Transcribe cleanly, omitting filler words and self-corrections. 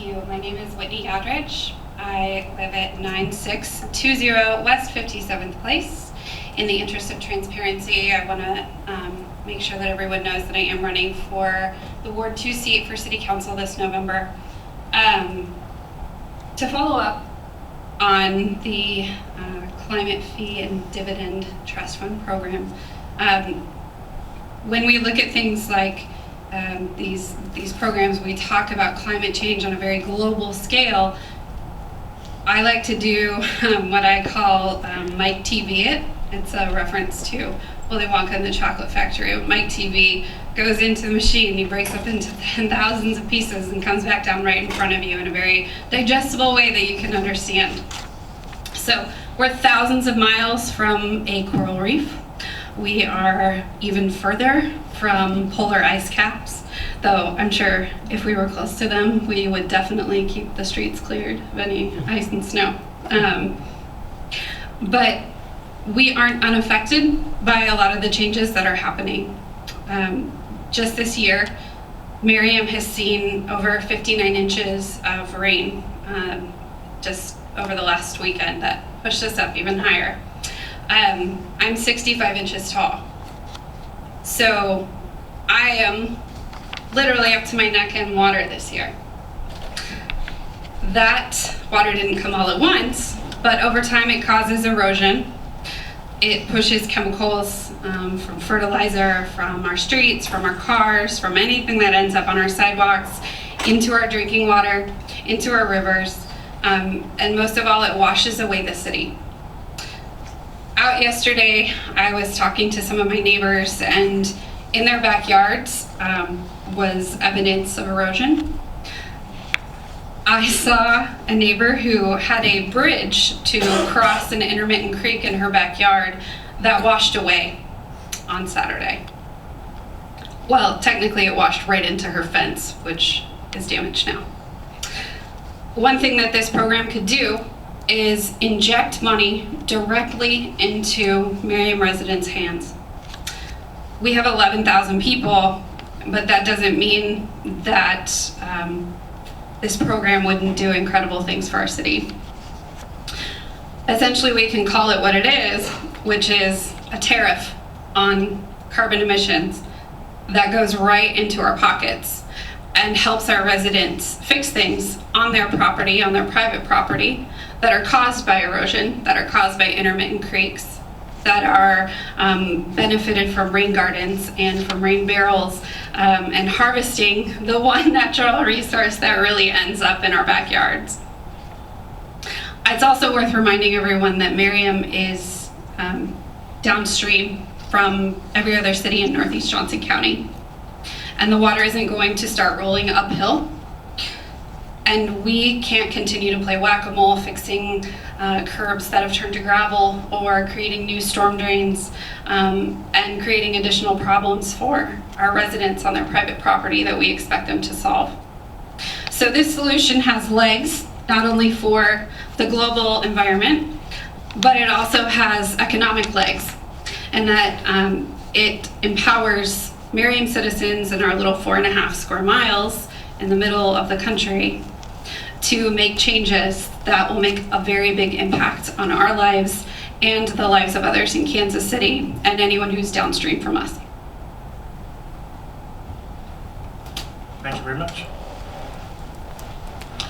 you. My name is Whitney Yadrich. I live at 9620 West 57th Place. In the interest of transparency, I want to make sure that everyone knows that I am running for the Ward 2 seat for City Council this November. To follow up on the Climate Fee and Dividend Trust Fund program, when we look at things like these programs, we talk about climate change on a very global scale. I like to do what I call Mike TV it. It's a reference to Willy Wonka and the Chocolate Factory. Mike TV goes into the machine, he breaks up into thousands of pieces and comes back down right in front of you in a very digestible way that you can understand. So we're thousands of miles from a coral reef. We are even further from polar ice caps, though I'm sure if we were close to them, we would definitely keep the streets cleared of any ice and snow. But we aren't unaffected by a lot of the changes that are happening. Just this year, Miriam has seen over 59 inches of rain just over the last weekend that pushed us up even higher. I'm 65 inches tall, so I am literally up to my neck in water this year. That water didn't come all at once, but over time it causes erosion. It pushes chemicals from fertilizer, from our streets, from our cars, from anything that ends up on our sidewalks, into our drinking water, into our rivers, and most of all, it washes away the city. Out yesterday, I was talking to some of my neighbors, and in their backyards was evidence of erosion. I saw a neighbor who had a bridge to cross an intermittent creek in her backyard that washed away on Saturday. Well, technically it washed right into her fence, which is damaged now. One thing that this program could do is inject money directly into Miriam residents' hands. We have 11,000 people, but that doesn't mean that this program wouldn't do incredible things for our city. Essentially, we can call it what it is, which is a tariff on carbon emissions that goes right into our pockets and helps our residents fix things on their property, on their private property, that are caused by erosion, that are caused by intermittent creeks, that are benefited from rain gardens and from rain barrels, and harvesting the one natural resource that really ends up in our backyards. It's also worth reminding everyone that Miriam is downstream from every other city in Northeast Johnson County, and the water isn't going to start rolling uphill. And we can't continue to play whack-a-mole fixing curbs that have turned to gravel, or creating new storm drains, and creating additional problems for our residents on their private property that we expect them to solve. So this solution has legs, not only for the global environment, but it also has economic legs, and that it empowers Miriam citizens in our little 4.5 square miles in the middle of the country to make changes that will make a very big impact on our lives and the lives of others in Kansas City and anyone who's downstream from us. Thank you very much.